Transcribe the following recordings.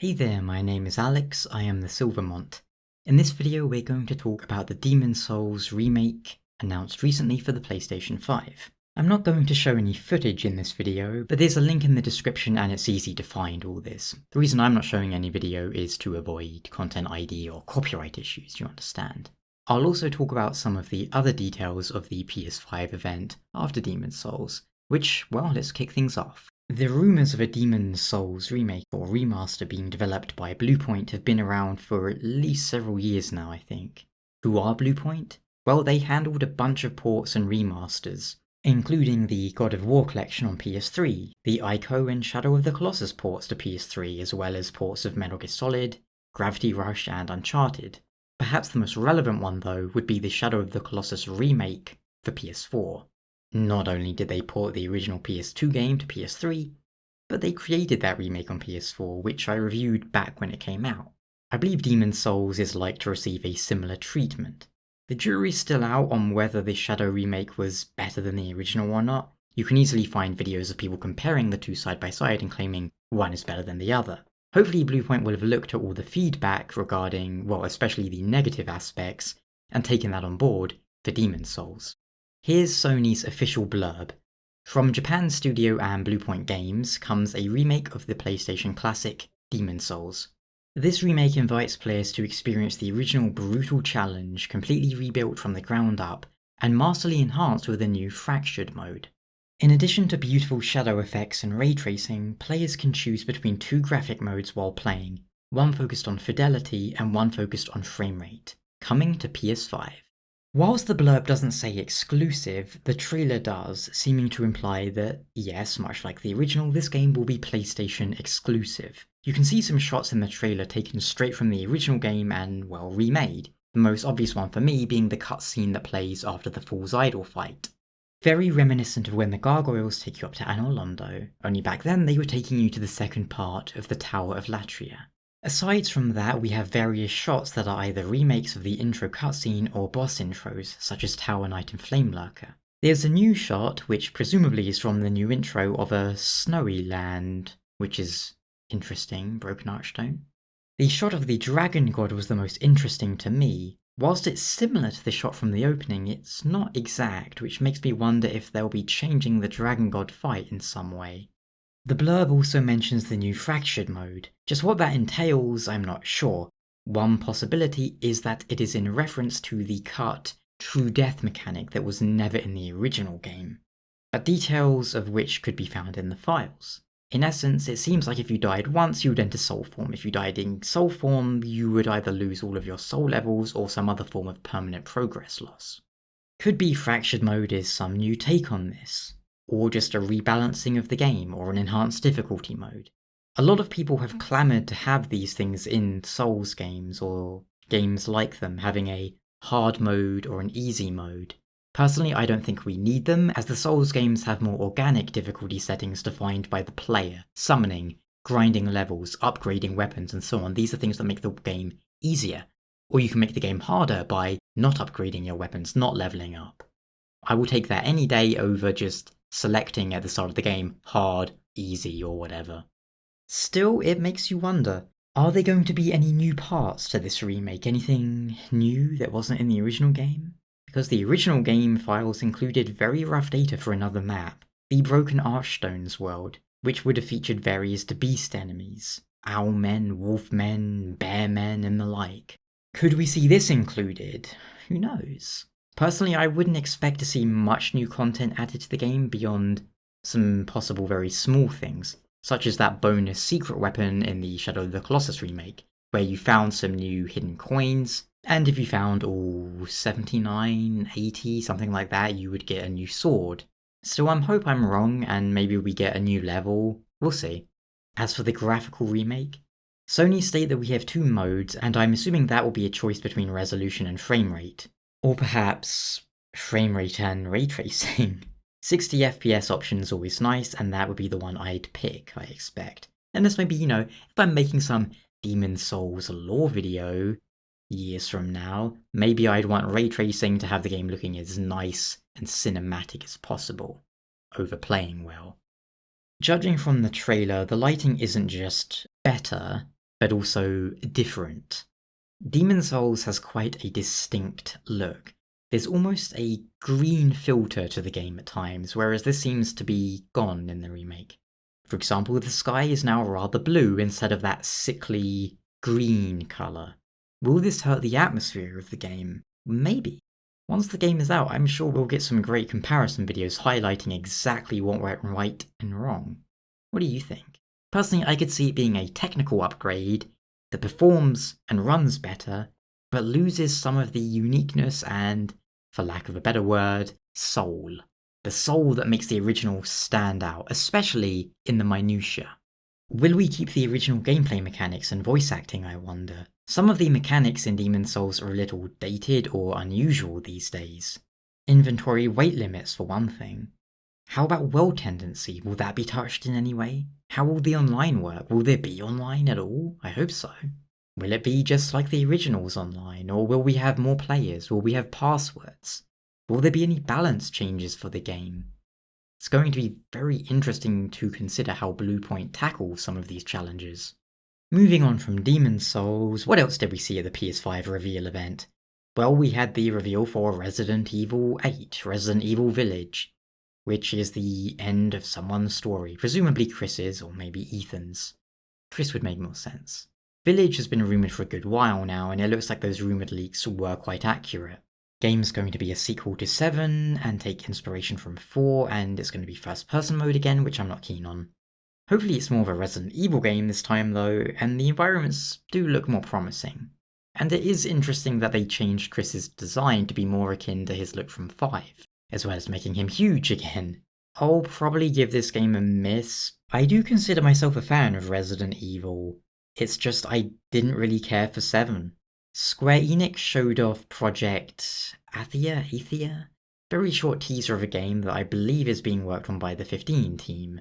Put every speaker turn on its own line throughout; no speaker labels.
Hey there, my name is Alex, I am the Silver Mont. In this video we're going to talk about the Demon's Souls remake announced recently for the PlayStation 5. I'm not going to show any footage in this video, but there's a link in the description and it's easy to find all this. The reason I'm not showing any video is to avoid content ID or copyright issues, you understand. I'll also talk about some of the other details of the PS5 event after Demon's Souls, which, well, let's kick things off. The rumours of a Demon's Souls remake or remaster being developed by Bluepoint have been around for at least several years now, I think. Who are Bluepoint? Well, they handled a bunch of ports and remasters, including the God of War collection on PS3, the Ico and Shadow of the Colossus ports to PS3, as well as ports of Metal Gear Solid, Gravity Rush and Uncharted. Perhaps the most relevant one, though, would be the Shadow of the Colossus remake for PS4. Not only did they port the original PS2 game to PS3, but they created that remake on PS4, which I reviewed back when it came out. I believe Demon's Souls is like to receive a similar treatment. The jury's still out on whether the Shadow remake was better than the original or not. You can easily find videos of people comparing the two side by side and claiming one is better than the other. Hopefully Bluepoint will have looked at all the feedback regarding, well, especially the negative aspects, and taken that on board for Demon's Souls. Here's Sony's official blurb. From Japan studio and Bluepoint Games comes a remake of the PlayStation classic Demon's Souls. This remake invites players to experience the original brutal challenge completely rebuilt from the ground up and masterly enhanced with a new fractured mode. In addition to beautiful shadow effects and ray tracing, players can choose between two graphic modes while playing, one focused on fidelity and one focused on frame rate, coming to PS5. Whilst the blurb doesn't say exclusive, the trailer does, seeming to imply that, yes, much like the original, this game will be PlayStation exclusive. You can see some shots in the trailer taken straight from the original game and, well, remade. The most obvious one for me being the cutscene that plays after the Fool's Idol fight. Very reminiscent of when the gargoyles take you up to Anor Londo, only back then they were taking you to the second part of the Tower of Latria. Aside from that, we have various shots that are either remakes of the intro cutscene or boss intros, such as Tower Knight and Flame Lurker. There's a new shot, which presumably is from the new intro of a snowy land, which is interesting, Broken Archstone. The shot of the Dragon God was the most interesting to me. Whilst it's similar to the shot from the opening, it's not exact, which makes me wonder if they'll be changing the Dragon God fight in some way. The blurb also mentions the new fractured mode. Just what that entails, I'm not sure. One possibility is that it is in reference to the cut true death mechanic that was never in the original game, but details of which could be found in the files. In essence, it seems like if you died once, you would enter soul form. If you died in soul form, you would either lose all of your soul levels or some other form of permanent progress loss. Could be fractured mode is some new take on this, or just a rebalancing of the game, or an enhanced difficulty mode. A lot of people have clamoured to have these things in Souls games, or games like them, having a hard mode or an easy mode. Personally, I don't think we need them, as the Souls games have more organic difficulty settings defined by the player, summoning, grinding levels, upgrading weapons, and so on. These are things that make the game easier. Or you can make the game harder by not upgrading your weapons, not leveling up. I will take that any day over just selecting at the start of the game hard, easy, or whatever. Still, it makes you wonder, are there going to be any new parts to this remake? Anything new that wasn't in the original game? Because the original game files included very rough data for another map, the Broken Archstone's world, which would have featured various beast enemies, owlmen, wolfmen, bearmen, and the like. Could we see this included? Who knows? Personally, I wouldn't expect to see much new content added to the game beyond some possible very small things, such as that bonus secret weapon in the Shadow of the Colossus remake, where you found some new hidden coins, and if you found all 79, 80, something like that, you would get a new sword. Still, I hope I'm wrong, and maybe we get a new level, we'll see. As for the graphical remake, Sony state that we have two modes, and I'm assuming that will be a choice between resolution and frame rate. Or perhaps frame rate and ray tracing. 60 FPS option is always nice, and that would be the one I'd pick, I expect. Unless maybe, if I'm making some Demon's Souls lore video years from now, maybe I'd want ray tracing to have the game looking as nice and cinematic as possible, overplaying well. Judging from the trailer, the lighting isn't just better, but also different. Demon's Souls has quite a distinct look. There's almost a green filter to the game at times, whereas this seems to be gone in the remake. For example, the sky is now rather blue instead of that sickly green colour. Will this hurt the atmosphere of the game? Maybe. Once the game is out, I'm sure we'll get some great comparison videos highlighting exactly what went right and wrong. What do you think? Personally, I could see it being a technical upgrade that performs and runs better, but loses some of the uniqueness and, for lack of a better word, soul. The soul that makes the original stand out, especially in the minutiae. Will we keep the original gameplay mechanics and voice acting, I wonder? Some of the mechanics in Demon's Souls are a little dated or unusual these days. Inventory weight limits, for one thing. How about world tendency? Will that be touched in any way? How will the online work? Will there be online at all? I hope so. Will it be just like the originals online, or will we have more players? Will we have passwords? Will there be any balance changes for the game? It's going to be very interesting to consider how Bluepoint tackles some of these challenges. Moving on from Demon's Souls, what else did we see at the PS5 reveal event? Well, we had the reveal for Resident Evil 8, Resident Evil Village, which is the end of someone's story, presumably Chris's or maybe Ethan's. Chris would make more sense. Village has been rumoured for a good while now, and it looks like those rumoured leaks were quite accurate. Game's going to be a sequel to 7 and take inspiration from 4, and it's going to be first person mode again, which I'm not keen on. Hopefully it's more of a Resident Evil game this time though, and the environments do look more promising. And it is interesting that they changed Chris's design to be more akin to his look from 5, as well as making him huge again. I'll probably give this game a miss. I do consider myself a fan of Resident Evil, it's just I didn't really care for 7. Square Enix showed off Project Athia? Very short teaser of a game that I believe is being worked on by the 15 team.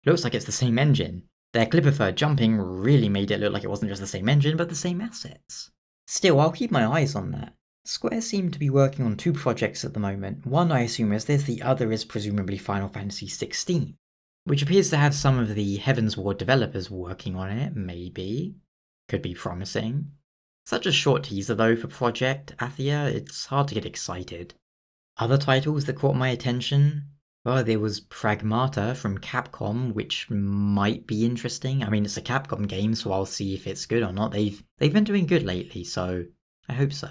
Looks like it's the same engine. Their clip of her jumping really made it look like it wasn't just the same engine, but the same assets. Still, I'll keep my eyes on that. Square seem to be working on 2 projects at the moment. One I assume is this, the other is presumably Final Fantasy 16, which appears to have some of the Heaven's Ward developers working on it, maybe. Could be promising. Such a short teaser though for Project Athia, it's hard to get excited. Other titles that caught my attention? Well, there was Pragmata from Capcom, which might be interesting. I mean, it's a Capcom game, so I'll see if it's good or not. They've been doing good lately, so I hope so.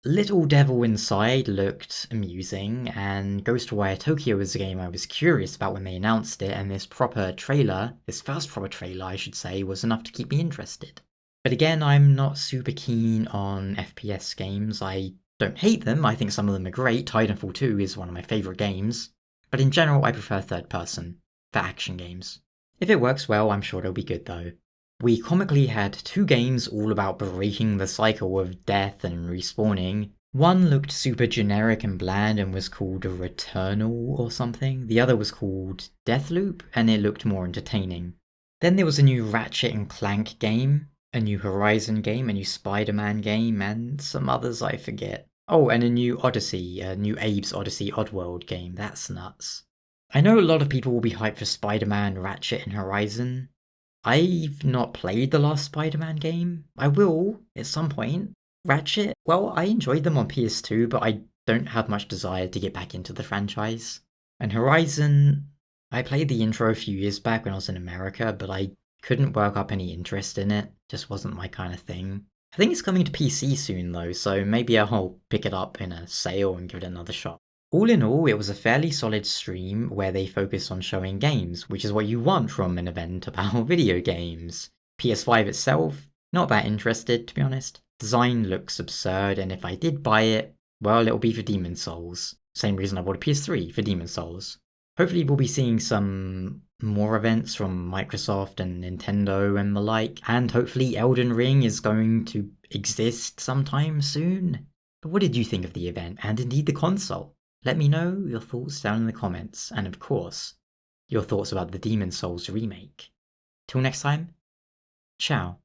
Little Devil Inside looked amusing, and Ghostwire Tokyo was a game I was curious about when they announced it, and this first proper trailer I should say, was enough to keep me interested. But again, I'm not super keen on FPS games. I don't hate them, I think some of them are great. Titanfall 2 is one of my favourite games. But in general, I prefer third person for action games. If it works well, I'm sure it'll be good though. We comically had 2 games all about breaking the cycle of death and respawning. One looked super generic and bland and was called Returnal or something. The other was called Deathloop, and it looked more entertaining. Then there was a new Ratchet and Clank game, a new Horizon game, a new Spider-Man game, and some others I forget. Oh, and a new Odyssey, a new Abe's Odyssey Oddworld game. That's nuts. I know a lot of people will be hyped for Spider-Man, Ratchet, and Horizon. I've not played the last Spider-Man game. I will, at some point. Ratchet, well, I enjoyed them on PS2, but I don't have much desire to get back into the franchise. And Horizon, I played the intro a few years back when I was in America, but I couldn't work up any interest in it. Just wasn't my kind of thing. I think it's coming to PC soon though, so maybe I'll pick it up in a sale and give it another shot. All in all, it was a fairly solid stream where they focused on showing games, which is what you want from an event about video games. PS5 itself, not that interested to be honest. Design looks absurd, and if I did buy it, well, it'll be for Demon's Souls. Same reason I bought a PS3, for Demon's Souls. Hopefully we'll be seeing some more events from Microsoft and Nintendo and the like, and hopefully Elden Ring is going to exist sometime soon. But what did you think of the event, and indeed the console? Let me know your thoughts down in the comments, and of course, your thoughts about the Demon's Souls remake. Till next time, ciao.